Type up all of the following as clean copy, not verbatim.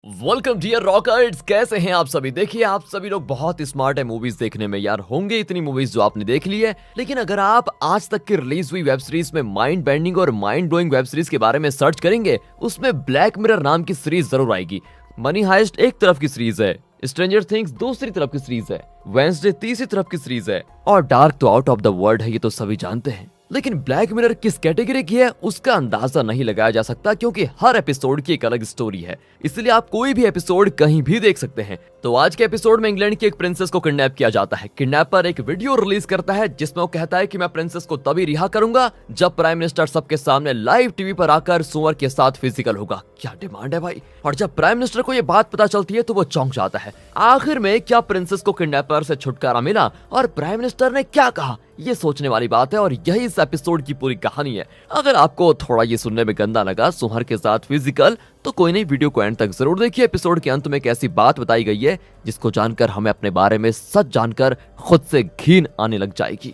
Welcome dear rockers, कैसे हैं आप सभी। देखिए, आप सभी लोग बहुत स्मार्ट है मूवीज देखने में। यार होंगे इतनी मूवीज जो आपने देख ली है, लेकिन अगर आप आज तक की रिलीज हुई वेब सीरीज में माइंड बेंडिंग और माइंड ब्लोइंग वेब सीरीज के बारे में सर्च करेंगे, उसमें ब्लैक मिरर नाम की सीरीज जरूर आएगी। मनी हाइस्ट एक तरफ की सीरीज है, स्ट्रेंजर थिंग्स दूसरी तरफ की सीरीज है, वेंसडे तीसरी तरफ की सीरीज है, और डार्क तो आउट ऑफ द वर्ल्ड है, ये तो सभी जानते हैं। लेकिन ब्लैक मिरर किस कैटेगरी की है उसका अंदाजा नहीं लगाया जा सकता, क्योंकि हर एपिसोड की एक अलग स्टोरी है। इसलिए आप कोई भी एपिसोड कहीं भी देख सकते हैं। तो आज के एपिसोड में इंग्लैंड की एक प्रिंसेस को किडनैप किया जाता है। किडनैपर एक वीडियो रिलीज करता है जिसमें वो कहता है कि मैं प्रिंसेस को तभी रिहा करूंगा जब प्राइम मिनिस्टर सबके सामने लाइव टीवी पर आकर सुअर के साथ फिजिकल होगा। क्या डिमांड है भाई। और जब प्राइम मिनिस्टर को ये बात पता चलती है तो वो चौंक जाता है। आखिर में क्या प्रिंसेस को किडनैपर से छुटकारा मिला और प्राइम मिनिस्टर ने क्या कहा, ये सोचने वाली बात है, और यही इस एपिसोड की पूरी कहानी है। अगर आपको थोड़ा ये सुनने में गंदा लगा, सुहर के साथ फिजिकल, तो कोई नहीं, वीडियो को एंड तक जरूर देखिए। एपिसोड के अंत में एक ऐसी बात बताई गई है जिसको जानकर हमें अपने बारे में सच जानकर खुद से घिन आने लग जाएगी।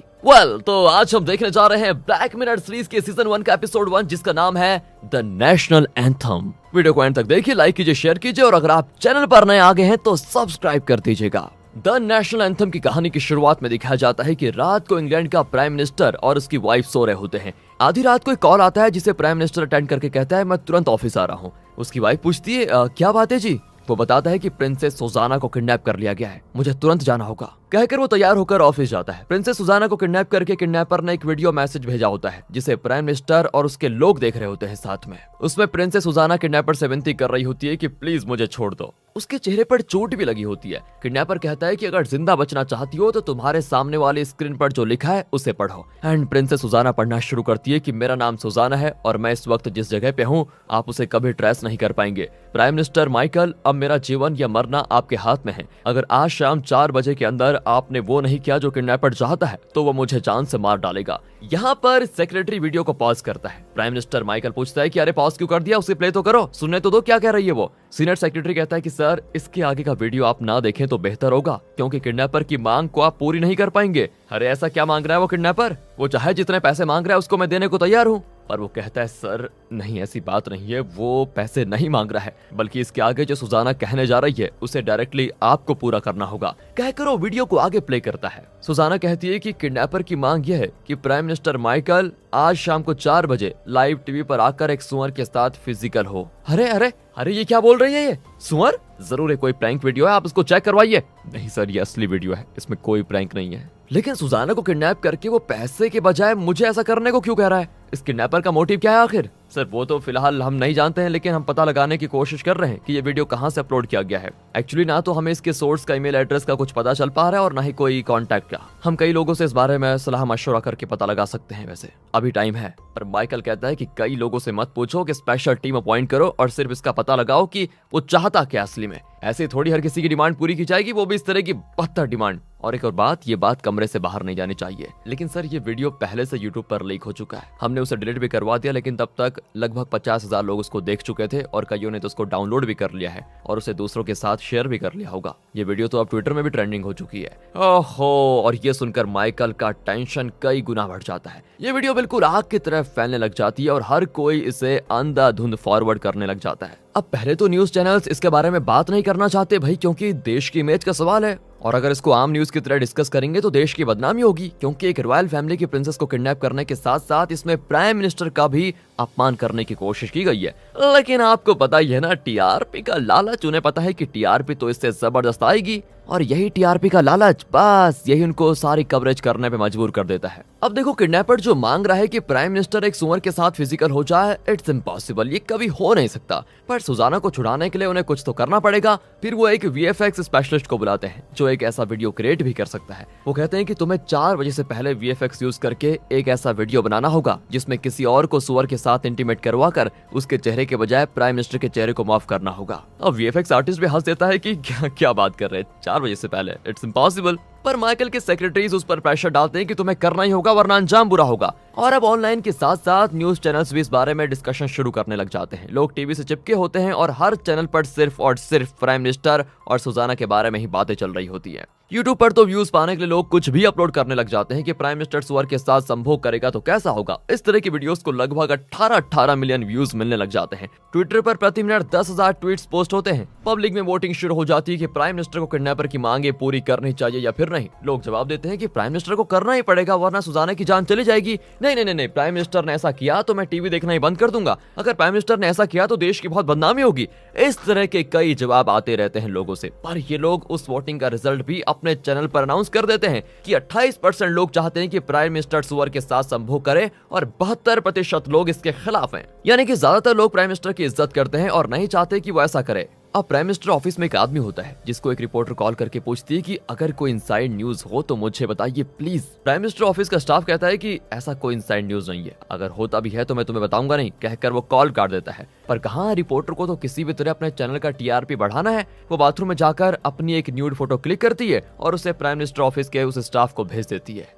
तो आज हम देखने जा रहे हैं ब्लैक मिरर सीरीज के सीजन 1 का एपिसोड 1, जिसका नाम है द नेशनल एंथम। वीडियो को एंड तक देखिए, लाइक कीजिए, शेयर कीजिए, और अगर आप चैनल पर नए आ गए हैं तो सब्सक्राइब कर दीजिएगा। द नेशनल एंथम की कहानी की शुरुआत में दिखाया जाता है कि रात को इंग्लैंड का प्राइम मिनिस्टर और उसकी वाइफ सो रहे होते हैं। आधी रात को एक कॉल आता है जिसे प्राइम मिनिस्टर अटेंड करके कहता है मैं तुरंत ऑफिस आ रहा हूँ। उसकी वाइफ पूछती है क्या बात है जी। वो बताता है कि प्रिंसेस सुजाना को किडनैप कर लिया गया है, मुझे तुरंत जाना होगा। कहकर वो तैयार होकर ऑफिस जाता है। प्रिंसेस सुजाना को किडनैप करके किडनैपर ने एक वीडियो मैसेज भेजा होता है जिसे प्राइम मिनिस्टर और उसके लोग देख रहे होते हैं साथ में। उसमें प्रिंसेस सुजाना किडनैपर से विनती कर रही होती है कि प्लीज मुझे छोड़ दो। उसके चेहरे पर चोट भी लगी होती है। किडनैपर कहता है कि अगर जिंदा बचना चाहती हो तो तुम्हारे सामने वाली स्क्रीन पर जो लिखा है उसे पढ़ो। एंड प्रिंसेस सुजाना पढ़ना शुरू करती है कि मेरा नाम सुजाना है और मैं इस वक्त जिस जगह पे हूँ आप उसे कभी ट्रेस नहीं कर पाएंगे। प्राइम मिनिस्टर माइकल, अब मेरा जीवन या मरना आपके हाथ में है। अगर आज शाम 4 बजे के अंदर आपने वो नहीं किया जो किडनैपर चाहता है तो वो मुझे जान से मार डालेगा। यहाँ पर सेक्रेटरी वीडियो को पॉज करता है। प्राइम मिनिस्टर माइकल पूछता है कि अरे पॉज क्यों कर दिया, उसे प्ले तो करो, सुनने तो दो क्या कह रही है वो। सीनियर सेक्रेटरी कहता है कि सर इसके आगे का वीडियो आप ना देखें तो बेहतर होगा, क्योंकि किडनैपर की मांग को आप पूरी नहीं कर पाएंगे। अरे ऐसा क्या मांग रहा है वो किडनैपर, वो चाहे जितने पैसे मांग रहा है उसको मैं देने को तैयार हूँ। पर वो कहता है सर नहीं, ऐसी बात नहीं है, वो पैसे नहीं मांग रहा है, बल्कि इसके आगे जो सुजाना कहने जा रही है उसे डायरेक्टली आपको पूरा करना होगा। कहकर वो वीडियो को आगे प्ले करता है। सुजाना कहती है कि किडनैपर की मांग यह है कि प्राइम मिनिस्टर माइकल आज शाम को 4 बजे लाइव टीवी पर आकर एक सुअर के साथ फिजिकल हो। अरे अरे अरे ये क्या बोल रही है, ये सुअर जरूर है, कोई प्रैंक वीडियो है, आप इसको चेक करवाइए। नहीं सर, ये असली वीडियो है, इसमें कोई प्रैंक नहीं है। लेकिन सुजाना को किडनैप करके वो पैसे के बजाय मुझे ऐसा करने को क्यों कह रहा है, इस किडनैपर का मोटिव क्या है आखिर। सर वो तो फिलहाल हम नहीं जानते हैं, लेकिन हम पता लगाने की कोशिश कर रहे हैं कि ये वीडियो कहां से अपलोड किया गया है। एक्चुअली ना तो हमें इसके सोर्स का ईमेल एड्रेस का कुछ पता चल पा रहा है और ना ही कोई कांटेक्ट का। हम कई लोगों से इस बारे में सलाह मशवरा करके पता लगा सकते हैं, वैसे अभी टाइम है। पर माइकल कहता है कि कई लोगों से मत पूछो, कि स्पेशल टीम अपॉइंट करो और सिर्फ इसका पता लगाओ कि वो चाहता क्या असली में। ऐसे थोड़ी हर किसी की डिमांड पूरी की जाएगी, वो भी इस तरह की बदतर डिमांड। और एक और बात, ये बात कमरे से बाहर नहीं जानी चाहिए। लेकिन सर ये वीडियो पहले से यूट्यूब पर लीक हो चुका है, हमने उसे डिलीट भी करवा दिया, लेकिन तब तक लगभग 50,000 लोग उसको देख चुके थे और कईयों ने तो उसको डाउनलोड भी कर लिया है और उसे दूसरों के साथ शेयर भी कर लिया होगा। ये वीडियो तो अब ट्विटर में भी ट्रेंडिंग हो चुकी है। ओहो, और ये सुनकर माइकल का टेंशन कई गुना बढ़ जाता है। ये वीडियो बिल्कुल आग की तरह फैलने लग जाती है और हर कोई इसे अंधाधुंध फॉरवर्ड करने लग जाता है। अब पहले तो न्यूज चैनल्स इसके बारे में बात नहीं करना चाहते भाई, क्योंकि देश की इमेज का सवाल है, और अगर इसको आम न्यूज की तरह डिस्कस करेंगे तो देश की बदनामी होगी, क्योंकि एक रॉयल फैमिली की प्रिंसेस को किडनैप करने के साथ साथ इसमें प्राइम मिनिस्टर का भी अपमान करने की कोशिश की गई है। लेकिन आपको पता ही है ना, टीआरपी का लालच, उन्हें पता है कि टीआरपी तो इससे जबरदस्त आएगी, और यही टीआरपी का लालच, बस यही उनको सारी कवरेज करने पे मजबूर कर देता है। अब देखो, किडनैपर जो मांग रहा है कि प्राइम मिनिस्टर एक सुअर के साथ फिजिकल हो जाए, इट्स इम्पॉसिबल, ये कभी हो नहीं सकता। पर सुजाना को छुड़ाने के लिए उन्हें कुछ तो करना पड़ेगा। फिर वो एक वीएफएक्स स्पेशलिस्ट को बुलाते हैं जो एक ऐसा वीडियो क्रिएट भी कर सकता है। वो कहते हैं कि तुम्हें 4 बजे से पहले वीएफएक्स यूज करके एक ऐसा वीडियो बनाना होगा जिसमें किसी और को सुअर के साथ इंटीमेट करवा कर उसके चेहरे के बजाय प्राइम मिनिस्टर के चेहरे को माफ करना होगा। अब वीएफएक्स आर्टिस्ट भी हंस देता है कि क्या बात कर रहे हैं, 4 बजे से पहले, इट्स इम्पॉसिबल। पर माइकल के सेक्रेटरीज उस पर प्रेशर डालते हैं कि तुम्हें करना ही होगा वरना अंजाम बुरा होगा। और अब ऑनलाइन के साथ साथ न्यूज चैनल्स भी इस बारे में डिस्कशन शुरू करने लग जाते हैं। लोग टीवी से चिपके होते हैं और हर चैनल पर सिर्फ और सिर्फ प्राइम मिनिस्टर और सुजाना के बारे में ही बातें चल रही होती है। यूट्यूब पर तो व्यूज पाने के लिए लोग कुछ भी अपलोड करने लग जाते हैं कि प्राइम मिनिस्टर सुअर के साथ संभोग करेगा तो कैसा होगा। इस तरह की वीडियोस को लगभग 18 मिलियन व्यूज मिलने लग जाते हैं। ट्विटर पर प्रति मिनट 10,000 ट्वीट्स पोस्ट होते हैं। पब्लिक में वोटिंग शुरू हो जाती है कि प्राइम मिनिस्टर को किडनैपर की मांगे पूरी करनी चाहिए या फिर नहीं। लोग जवाब देते हैं कि प्राइम मिनिस्टर को करना ही पड़ेगा वरना सुजाना की जान चली जाएगी। नहीं, प्राइम मिनिस्टर ने ऐसा किया तो मैं टीवी देखना ही बंद कर दूंगा। अगर प्राइम मिनिस्टर ने ऐसा किया तो देश की बहुत बदनामी होगी। इस तरह के कई जवाब आते रहते हैं लोगों से, पर ये लोग उस वोटिंग का रिजल्ट भी अपने चैनल पर अनाउंस कर देते हैं कि 28% लोग चाहते हैं कि प्राइम मिनिस्टर सुअर के साथ संभोग करे और 72% लोग इसके खिलाफ हैं। यानी कि ज्यादातर लोग प्राइम मिनिस्टर की इज्जत करते हैं और नहीं चाहते कि वो ऐसा करे। अब प्राइम मिनिस्टर ऑफिस में एक आदमी होता है जिसको एक रिपोर्टर कॉल करके पूछती है कि अगर कोई इनसाइड न्यूज हो तो मुझे बताइए प्लीज। प्राइम मिनिस्टर ऑफिस का स्टाफ कहता है कि ऐसा कोई इनसाइड न्यूज नहीं है, अगर होता भी है तो मैं तुम्हें बताऊंगा नहीं, कहकर वो कॉल काट देता है। पर कहाँ, रिपोर्टर को तो किसी भी तरह अपने चैनल का टीआरपी बढ़ाना है। वो बाथरूम में जाकर अपनी एक न्यूड फोटो क्लिक करती है और उसे प्राइम मिनिस्टर ऑफिस के उस स्टाफ को भेज देती है।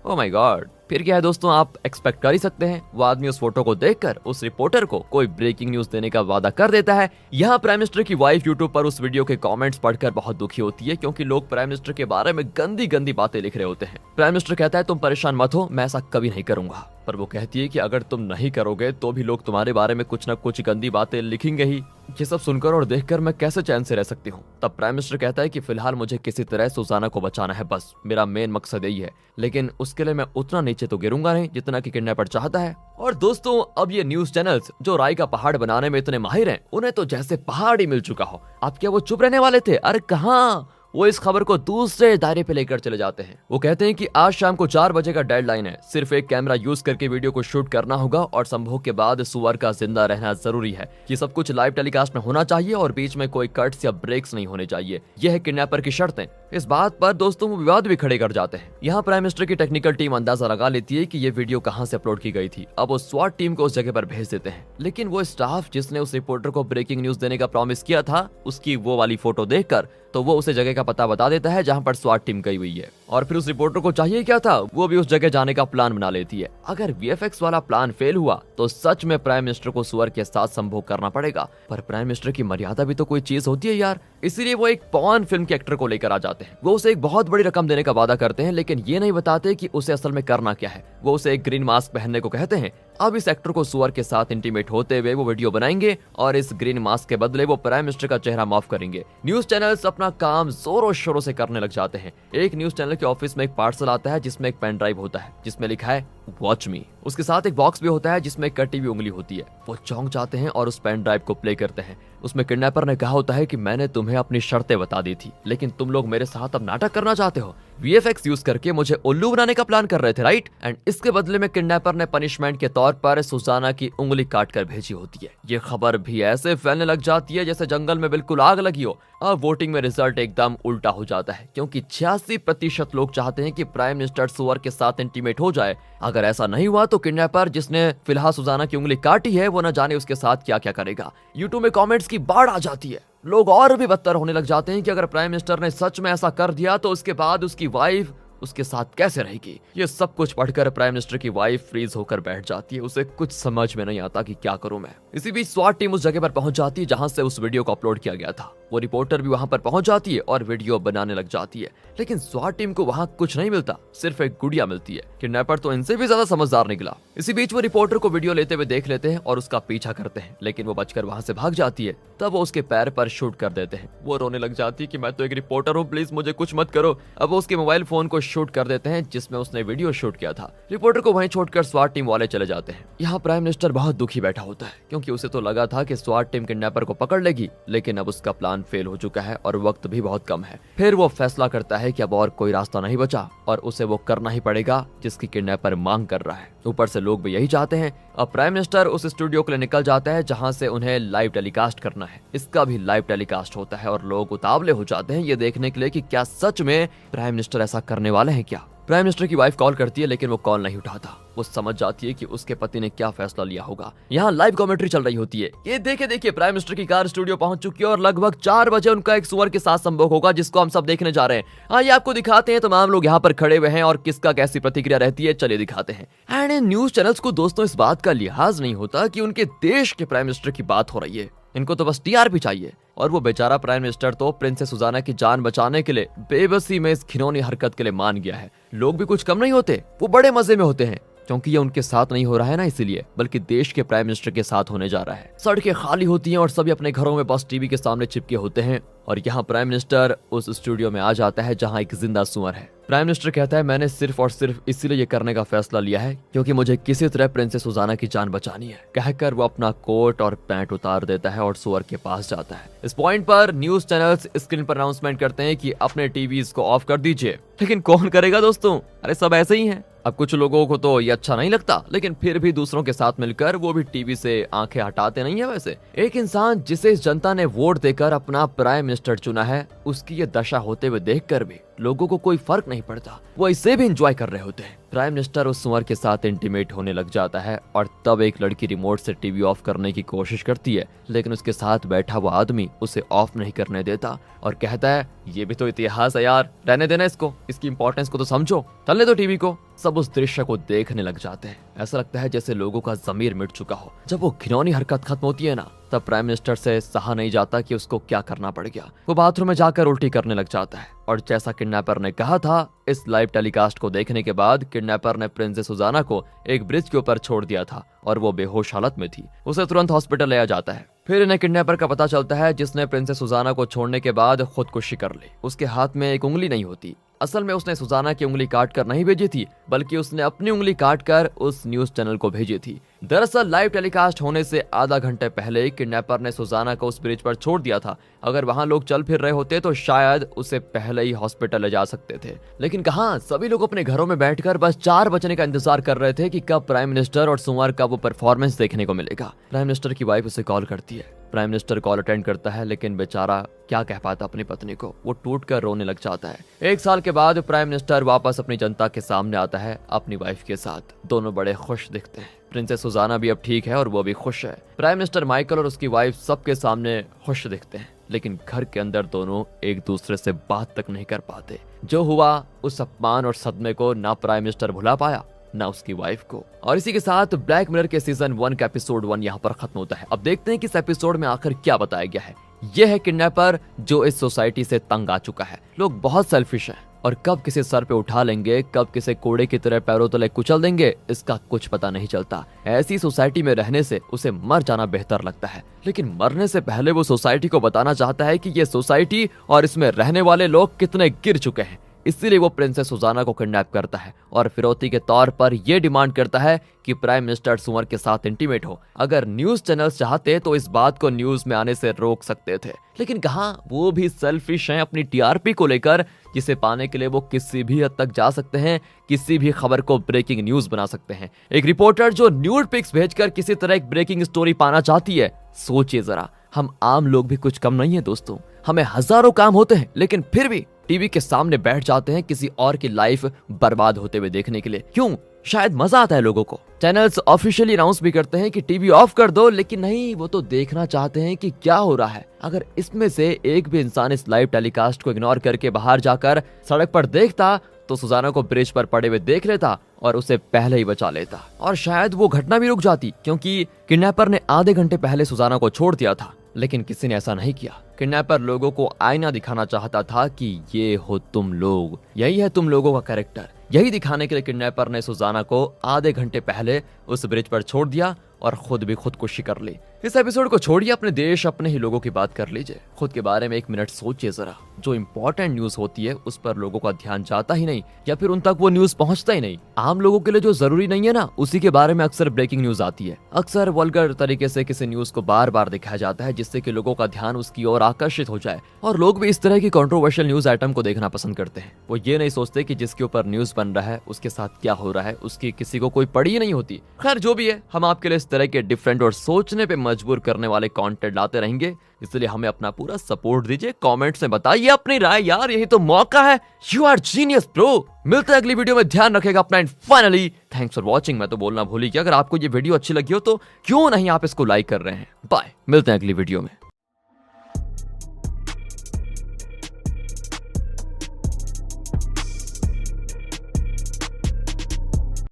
Oh my God. फिर क्या है दोस्तों, आप एक्सपेक्ट कर ही सकते हैं। वो आदमी उस फोटो को देखकर उस रिपोर्टर को कोई ब्रेकिंग न्यूज देने का वादा कर देता है। यहाँ प्राइम मिनिस्टर की वाइफ यूट्यूब पर उस वीडियो के कमेंट्स पढ़कर बहुत दुखी होती है क्योंकि लोग प्राइम मिनिस्टर के बारे में गंदी गंदी बातें लिख रहे होते हैं। प्राइम मिनिस्टर कहता है तुम परेशान मत हो, मैं ऐसा कभी नहीं करूंगा। पर वो कहती है कि अगर तुम नहीं करोगे तो भी लोग तुम्हारे बारे में कुछ न कुछ गंदी बातें लिखेंगे ही। ये सब सुनकर और देखकर मैं कैसे चैन से रह सकती हूँ। तब प्राइम मिनिस्टर कहता है कि फिलहाल मुझे किसी तरह सुजाना को बचाना है, बस मेरा मेन मकसद यही है, लेकिन उसके लिए मैं उतना नीचे तो गिरूंगा नहीं जितना कि किडनैपर चाहता है। और दोस्तों, अब ये न्यूज चैनल्स जो राई का पहाड़ बनाने में इतने माहिर हैं, उन्हें तो जैसे पहाड़ ही मिल चुका हो। अब क्या वो चुप रहने वाले थे? अरे कहाँ, वो इस खबर को दूसरे दायरे पे लेकर चले जाते हैं। वो कहते हैं कि आज शाम को 4 बजे का डेडलाइन है, सिर्फ एक कैमरा यूज करके वीडियो को शूट करना होगा और संभोग के बाद सुअर का जिंदा रहना जरूरी है। ये सब कुछ लाइव टेलीकास्ट में होना चाहिए और बीच में कोई कट्स या ब्रेक्स नहीं होने चाहिए। यह है किडनैपर की शर्तें। इस बात पर दोस्तों वो विवाद भी खड़े कर जाते हैं। यहाँ प्राइम मिनिस्टर की टेक्निकल टीम अंदाजा लगा लेती है कि ये वीडियो कहाँ से अपलोड की गई थी। अब वो स्वाट टीम को उस जगह पर भेज देते हैं, लेकिन वो स्टाफ जिसने उस रिपोर्टर को ब्रेकिंग न्यूज देने का प्रॉमिस किया था, उसकी वो वाली फोटो देखकर तो वो उसे जगह का पता बता देता है जहां पर स्वाट टीम गई हुई है। और फिर उस रिपोर्टर को चाहिए क्या था, वो भी उस जगह जाने का प्लान बना लेती है। अगर वीएफएक्स वाला प्लान फेल हुआ तो सच में प्राइम मिनिस्टर को सुअर के साथ संभोग करना पड़ेगा। पर प्राइम मिनिस्टर की मर्यादा भी तो कोई चीज होती है यार। इसीलिए वो एक पॉर्न फिल्म के एक्टर को लेकर आ जाते हैं। वो उसे एक बहुत बड़ी रकम देने का वादा करते हैं, लेकिन ये नहीं बताते कि उसे असल में करना क्या है। वो उसे एक ग्रीन मास्क पहनने को कहते हैं। अब इस एक्टर को सुअर के साथ इंटीमेट होते हुए वो वीडियो बनाएंगे और इस ग्रीन मास्क के बदले वो प्राइम मिनिस्टर का चेहरा माफ करेंगे। न्यूज चैनल्स अपना काम जोरों शोरों से करने लग जाते हैं। एक न्यूज चैनल के ऑफिस में एक पार्सल आता है जिसमें एक पेन ड्राइव होता है जिसमें लिखा है वॉच मी। उसके साथ एक बॉक्स भी होता है जिसमें कटी हुई उंगली होती है। वो चौंक जाते हैं और उस पेन ड्राइव को प्ले करते हैं। उसमें किडनैपर ने कहा होता है कि मैंने तुम्हें अपनी शर्तें बता दी थी, लेकिन तुम लोग मेरे साथ अब नाटक करना चाहते हो, वीएफएक्स यूज करके मुझे उल्लू बनाने का प्लान कर रहे थे, राइट? एंड इसके बदले में किडनैपर ने पनिशमेंट के तौर पर सुजाना की उंगली काट कर भेजी होती है। ये खबर भी ऐसे फैलने लग जाती है जैसे जंगल में बिल्कुल आग लगी हो। अब वोटिंग में रिजल्ट एकदम उल्टा हो जाता है, क्योंकि 86% लोग चाहते हैं कि प्राइम मिनिस्टर सुअर के साथ इंटीमेट हो जाए। अगर ऐसा नहीं हुआ तो किडनैपर जिसने फिलहाल सुजाना की उंगली काटी है वो न जाने उसके साथ क्या क्या करेगा। यूट्यूब में कमेंट्स की बाढ़ आ जाती है। लोग और भी बदतर होने लग जाते हैं कि अगर प्राइम मिनिस्टर ने सच में ऐसा कर दिया तो उसके बाद उसकी वाइफ उसके साथ कैसे रहेगी। ये सब कुछ पढ़कर प्राइम मिनिस्टर की वाइफ फ्रीज होकर बैठ जाती है। उसे कुछ समझ में नहीं आता कि क्या करूं मैं। इसी बीच स्वाट टीम उस जगह पर पहुंच जाती है जहां से उस वीडियो को अपलोड किया गया था। वो रिपोर्टर भी वहां पर पहुंच जाती है और वीडियो बनाने लग जाती है, लेकिन स्वाट टीम को वहां कुछ नहीं मिलता, सिर्फ एक गुड़िया मिलती है। किडनैपर तो इनसे भी ज्यादा समझदार निकला। इसी बीच वो रिपोर्टर को वीडियो लेते हुए देख लेते हैं और उसका पीछा करते हैं, लेकिन वो बचकर वहां से भाग जाती है। तब वो उसके पैर पर शूट कर देते हैं। वो रोने लग जाती है कि मैं तो एक रिपोर्टर हूँ, प्लीज मुझे कुछ मत करो। अब वो उसके मोबाइल फोन को शूट कर देते हैं जिसमें उसने वीडियो शूट किया था। रिपोर्टर को वहीं छोड़कर स्वाट टीम वाले चले जाते हैं। यहाँ प्राइम मिनिस्टर बहुत दुखी बैठा होता है, क्योंकि उसे तो लगा था कि स्वाट टीम किडनैपर को पकड़ लेगी, लेकिन अब उसका प्लान फेल हो चुका है और वक्त भी बहुत कम है। फिर वो फैसला करता है कि अब और कोई रास्ता नहीं बचा और उसे वो करना ही पड़ेगा जिसकी किडनैपर मांग कर रहा है। ऊपर से लोग भी यही चाहते हैं। अब प्राइम मिनिस्टर उस स्टूडियो के लिए निकल जाता है जहां से उन्हें लाइव टेलीकास्ट करना है। इसका भी लाइव टेलीकास्ट होता है और लोग उतावले हो जाते हैं ये देखने के लिए कि क्या सच में प्राइम मिनिस्टर ऐसा करने वाले हैं क्या। प्राइम मिनिस्टर की वाइफ कॉल करती है, लेकिन वो कॉल नहीं उठाता। वो समझ जाती है कि उसके पति ने क्या फैसला लिया होगा। यहाँ लाइव कमेंट्री चल रही होती है। ये देखिए प्राइम मिनिस्टर की कार स्टूडियो पहुंच चुकी है और लगभग 4 बजे उनका एक सुअर के साथ संभोग होगा जिसको हम सब देखने जा रहे हैं। आइए आपको दिखाते हैं। तमाम लोग यहाँ पर खड़े हुए हैं और किसका कैसी प्रतिक्रिया रहती है, चलिए दिखाते हैं। एंड इन न्यूज चैनल्स को दोस्तों इस बात का लिहाज नहीं होता कि उनके देश के प्राइम मिनिस्टर की बात हो रही है। इनको तो बस टीआरपी चाहिए। और वो बेचारा प्राइम मिनिस्टर तो प्रिंसेस सुजाना की जान बचाने के लिए बेबसी में इस घिनौनी हरकत के लिए मान गया है। लोग भी कुछ कम नहीं होते, वो बड़े मजे में होते हैं, क्योंकि ये उनके साथ नहीं हो रहा है ना इसीलिए, बल्कि देश के प्राइम मिनिस्टर के साथ होने जा रहा है। सड़कें खाली होती हैं और सभी अपने घरों में बस टीवी के सामने चिपके होते हैं और यहाँ प्राइम मिनिस्टर उस स्टूडियो में आ जाता है जहाँ एक जिंदा सुअर है। प्राइम मिनिस्टर कहता है, मैंने सिर्फ और सिर्फ इसीलिए ये करने का फैसला लिया है क्योंकि मुझे किसी तरह प्रिंसेस सुजाना की जान बचानी है। कहकर वो अपना कोट और पैंट उतार देता है और सुअर के पास जाता है। इस पॉइंट पर न्यूज चैनल्स स्क्रीन पर अनाउंसमेंट करते हैं कि अपने टीवीज को ऑफ कर दीजिए, लेकिन कौन करेगा दोस्तों? अरे सब ऐसे ही हैं। अब कुछ लोगों को तो ये अच्छा नहीं लगता, लेकिन फिर भी दूसरों के साथ मिलकर वो भी टीवी से आंखें हटाते नहीं है। वैसे एक इंसान जिसे इस जनता ने वोट देकर अपना प्राइम मिनिस्टर चुना है, उसकी ये दशा होते हुए देखकर भी लोगों को कोई फर्क नहीं पड़ता, वो इसे भी एंजॉय कर रहे होते हैं। प्राइम मिनिस्टर उस सुअर के साथ इंटीमेट होने लग जाता है और तब एक लड़की रिमोट से टीवी ऑफ करने की कोशिश करती है, लेकिन उसके साथ बैठा हुआ आदमी उसे ऑफ नहीं करने देता और कहता है, ये भी तो इतिहास है यार, रहने देना इसको, इसकी इंपॉर्टेंस को तो समझो, चलने दो टीवी को। सब उस दृश्य को देखने लग जाते हैं। ऐसा लगता है जैसे लोगों का जमीर मिट चुका हो। जब वो घिनौनी हरकत खत्म होती है ना, तब प्राइम मिनिस्टर से सहा नहीं जाता कि उसको क्या करना पड़ गया। वो बाथरूम में जाकर उल्टी करने लग जाता है और जैसा किडनैपर ने कहा था, इस लाइव टेलीकास्ट को देखने के बाद किडनैपर ने प्रिंसेस सुजाना को एक ब्रिज के ऊपर छोड़ दिया था और वो बेहोश हालत में थी। उसे तुरंत हॉस्पिटल ले जाता है। फिर इन्हें किडनैपर का पता चलता है जिसने प्रिंसेस सुजाना को छोड़ने के बाद खुदकुशी कर ली। उसके हाथ में एक उंगली नहीं होती। असल में उसने सुजाना की उंगली काट कर नहीं भेजी थी, बल्कि उसने अपनी उंगली काट कर उस न्यूज चैनल को भेजी थी। दरअसल लाइव टेलीकास्ट होने से आधा घंटे पहले किडनैपर ने सुजाना को उस ब्रिज पर छोड़ दिया था। अगर वहां लोग चल फिर रहे होते तो शायद उसे पहले ही हॉस्पिटल ले जा सकते थे, लेकिन कहां, सभी लोग अपने घरों में बैठकर बस 4 बजने का इंतजार कर रहे थे कि कब प्राइम मिनिस्टर और सुअर का वो परफॉर्मेंस देखने को मिलेगा। प्राइम मिनिस्टर की वाइफ उसे कॉल करती है। प्राइम मिनिस्टर कॉल अटेंड करता है, लेकिन बेचारा क्या कह पाता अपनी पत्नी को, वो टूट कर रोने लग जाता है। 1 साल के बाद प्राइम मिनिस्टर वापस अपनी जनता के सामने आता है अपनी वाइफ के साथ। दोनों बड़े खुश दिखते हैं। प्रिंसेस सुजाना भी अब ठीक है और वो भी खुश है। प्राइम मिनिस्टर माइकल और उसकी वाइफ सबके सामने खुश दिखते हैं, लेकिन घर के अंदर दोनों एक दूसरे से बात तक नहीं कर पाते। जो हुआ, उस अपमान और सदमे को ना प्राइम मिनिस्टर भुला पाया, ना उसकी वाइफ को। और इसी के साथ ब्लैक मिरर के सीजन 1 का एपिसोड 1 यहाँ पर खत्म होता है। अब देखते हैं कि इस एपिसोड में आखिर क्या बताया गया है। यह है किडनैपर जो इस सोसाइटी से तंग आ चुका है। लोग बहुत सेल्फिश हैं और कब किसे सर पे उठा लेंगे, कब किसे कोड़े की तरह पैरों तले कुचल देंगे, इसका कुछ पता नहीं चलता। ऐसी सोसाइटी में रहने से उसे मर जाना बेहतर लगता है, लेकिन मरने से पहले वो सोसाइटी को बताना चाहता है कि ये सोसाइटी और इसमें रहने वाले लोग कितने गिर चुके हैं। इसलिए वो प्रिंसेस सुजाना को किडनैप करता है और फिरौती के तौर पर यह डिमांड करता है कि प्राइम मिनिस्टर सुअर के साथ इंटीमेट हो। अगर न्यूज चैनल्स चाहते तो इस बात को न्यूज में आने से रोक सकते थे, लेकिन कहां, वो भी सेल्फिश हैं अपनी टीआरपी को लेकर, जिसे पाने के लिए वो किसी भी हद तक जा सकते हैं, किसी भी खबर को ब्रेकिंग न्यूज बना सकते हैं। एक रिपोर्टर जो न्यूड पिक्स भेजकर किसी तरह एक ब्रेकिंग स्टोरी पाना चाहती है, सोचिए जरा, हम आम लोग भी कुछ कम नहीं है दोस्तों। हमें हजारों काम होते हैं, लेकिन फिर भी टीवी के सामने बैठ जाते हैं किसी और की लाइफ बर्बाद होते हुए देखने के लिए। क्यों? शायद मजा आता है लोगों को। चैनल्स ऑफिशियली अनाउंस भी करते हैं कि टीवी ऑफ कर दो, लेकिन नहीं, वो तो देखना चाहते हैं कि क्या हो रहा है। अगर इसमें से एक भी इंसान इस लाइव टेलीकास्ट को इग्नोर करके बाहर जाकर सड़क पर देखता तो सुजाना को ब्रिज पर पड़े हुए देख लेता और उसे पहले ही बचा लेता, और शायद वो घटना भी रुक जाती, क्योंकि किडनैपर ने आधे घंटे पहले सुजाना को छोड़ दिया था। लेकिन किसी ने ऐसा नहीं किया। किडनैपर लोगों को आईना दिखाना चाहता था कि ये हो तुम लोग, यही है तुम लोगों का कैरेक्टर। यही दिखाने के लिए किडनैपर ने सुजाना को आधे घंटे पहले उस ब्रिज पर छोड़ दिया और खुद भी खुदकुशी कर ली। इस एपिसोड को छोड़िए, अपने देश, अपने ही लोगों की बात कर लीजिए। खुद के बारे में 1 मिनट सोचिए जरा। जो इंपॉर्टेंट न्यूज होती है उस पर लोगों का ध्यान जाता ही नहीं, या फिर उन तक वो न्यूज पहुंचता ही नहीं। आम लोगों के लिए जो जरूरी नहीं है ना, उसी के बारे में अक्सर ब्रेकिंग न्यूज आती है। अक्सर वल्गर तरीके से किसी न्यूज को बार बार दिखाया जाता है, जिससे कि लोगों का ध्यान उसकी ओर आकर्षित हो जाए, और लोग भी इस तरह की कंट्रोवर्शियल न्यूज आइटम को देखना पसंद करते हैं। वो ये नहीं सोचते कि जिसके ऊपर न्यूज बन रहा है उसके साथ क्या हो रहा है, उसकी किसी को कोई पड़ी ही नहीं होती। खैर, जो भी है, हम आपके लिए इस तरह के डिफरेंट और सोचने पे मजबूर करने वाले कंटेंट लाते रहेंगे, इसलिए हमें अपना पूरा सपोर्ट दीजिए। कमेंट्स में बताइए अपनी राय यार, यही तो मौका है। You are genius bro. मिलते हैं अगली वीडियो में, ध्यान रखेगा अपना। And finally thanks for watching. मैं तो बोलना भूल ही गया, अगर आपको ये वीडियो अच्छी लगी हो तो क्यों नहीं आप इसको लाइक कर रहे हैं। बाय, मिलते हैं अगली वीडियो में।